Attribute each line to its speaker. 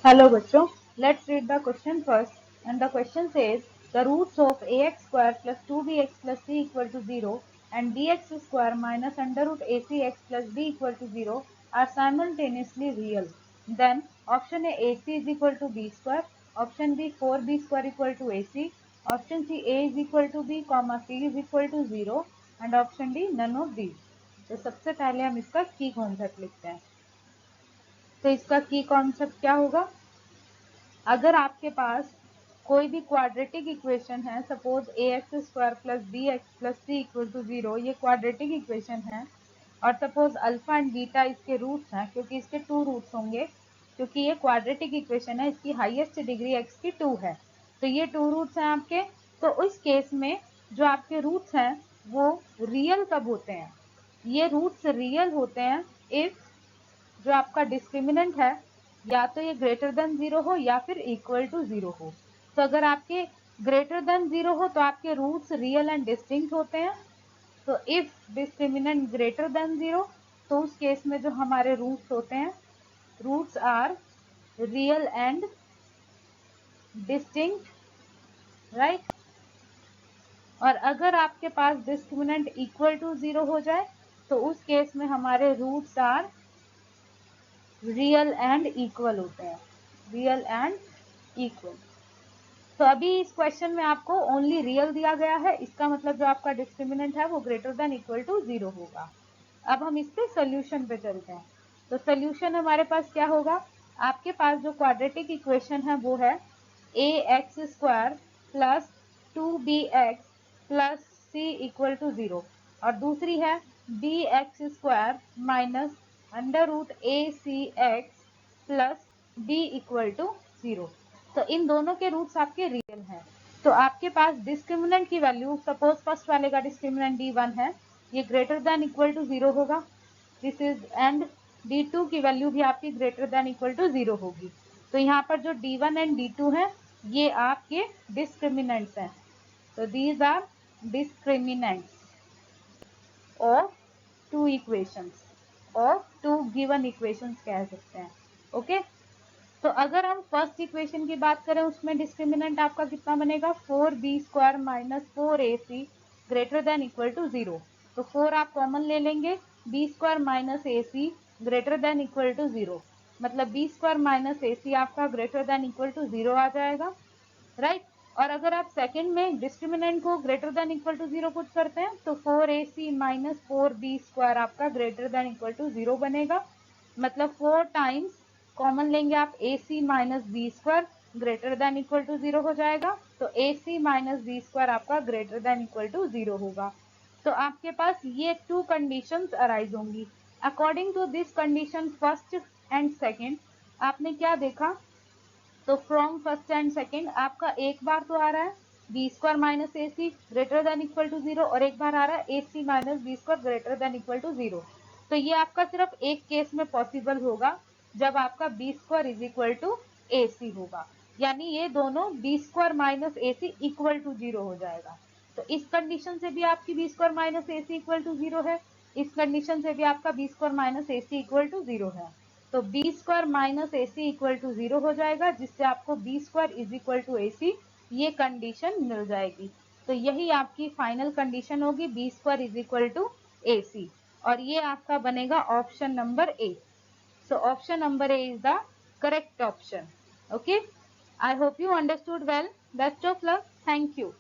Speaker 1: Hello बच्चों, let's read the question first. And the question says the roots of ax square plus 2bx plus c equal to 0 and bx square minus under root acx plus b equal to 0 are simultaneously real. Then option A ac is equal to b square, option B 4b square equal to ac, option C a is equal to b, c is equal to 0 and option D none of these. तो सबसे पहले हम इसका की concept लिखते हैं। तो इसका की कॉन्सेप्ट क्या होगा? अगर आपके पास कोई भी क्वाड्रेटिक इक्वेशन है, suppose a x square plus b x plus c equal to 0, ये क्वाड्रेटिक इक्वेशन है और सपोज अल्फा एंड बीटा इसके रूट्स हैं, क्योंकि इसके 2 रूट्स होंगे, क्योंकि ये क्वाड्रेटिक इक्वेशन है, इसकी हाईएस्ट डिग्री एक्स की 2 है, तो ये 2 रूट्स हैं आपके। तो उस केस में जो आपके रूट्स हैं वो रियल कब होते हैं? ये रूट्स रियल होते हैं इफ जो आपका डिस्क्रिमिनेंट है या तो ये ग्रेटर देन 0 हो या फिर इक्वल टू 0 हो। तो अगर आपके ग्रेटर देन 0 हो तो आपके रूट्स रियल एंड डिस्टिंक्ट होते हैं। तो इफ डिस्क्रिमिनेंट ग्रेटर देन 0, तो उस केस में जो हमारे रूट्स होते हैं, roots are real and distinct, right. और अगर आपके पास डिस्क्रिमिनेंट इक्वल टू 0 हो जाए तो उस केस में हमारे roots are real and equal होते हैं, रियल एंड इक्वल। तो अभी इस क्वेश्चन में आपको ओनली रियल दिया गया है, इसका मतलब जो आपका डिस्क्रिमिनेंट है वो ग्रेटर देन इक्वल टू 0 होगा। अब हम इस पे सोल्यूशन पे चलते हैं। तो सोल्यूशन हमारे पास क्या होगा? आपके पास जो क्वाड्रेटिक इक्वेशन है वो है a x square plus 2bx plus c equal to 0 और दूसरी है b x square minus under root a c x plus b equal to 0। तो इन दोनों के रूट्स आपके रियल हैं। तो आपके पास डिस्क्रिमिनेंट की वैल्यू, सपोज फर्स्ट वाले का डिस्क्रिमिनेंट d1 है, ये ग्रेटर देन इक्वल टू 0 होगा, दिस इज, एंड d2 की वैल्यू भी आपकी ग्रेटर देन इक्वल टू 0 होगी। तो यहाँ पर जो d1 एंड d2 है ये आपके डिस्क्रिमिनेंट्स हैं। तो these are discriminants of two equations, of two given equations कह सकते हैं। ओके तो अगर हम फर्स्ट इक्वेशन की बात करें उसमें डिस्क्रिमिनेंट आपका कितना बनेगा? 4b square minus 4ac greater than equal to 0। तो 4 आप कॉमन ले लेंगे, b square minus ac greater than equal to 0, मतलब b स्क्वायर माइनस ac आपका ग्रेटर देन इक्वल टू 0 आ जाएगा, राइट। और अगर आप सेकंड में डिस्क्रिमिनेंट को greater than equal to 0 put करते हैं तो 4ac माइनस 4b स्क्वायर आपका ग्रेटर देन इक्वल टू 0 बनेगा, मतलब 4 टाइम्स कॉमन लेंगे आप ac minus B square greater than equal to 0 हो जाएगा। तो ac माइनस बी स्क्वायर आपका ग्रेटर देन इक्वल टू 0 होगा। तो आपके पास ये 2 कंडीशंस अराइज होंगी। According to this condition first and second आपने क्या देखा? तो फ्रॉम फर्स्ट एंड सेकंड आपका एक बार तो आ रहा है b square minus a c greater than equal to 0 और एक बार आ रहा है a c minus B square greater than equal to 0। तो ये आपका सिर्फ एक केस में पॉसिबल होगा जब आपका b square is equal to a c होगा, यानी ये दोनों b square minus a c equal to 0 हो जाएगा। तो इस कंडीशन से भी आपकी b square minus a c equal to 0 है, इस कंडीशन से भी आपका b square minus a c equal to 0 है। तो b square minus a c equal to 0 हो जाएगा, जिससे आपको b square is equal to a c ये कंडीशन मिल जाएगी। तो यही आपकी फाइनल कंडीशन होगी, b square is equal to a c, और ये आपका बनेगा option number a. So option number a is the correct option. Okay, I hope you understood well. Best of luck, thank you.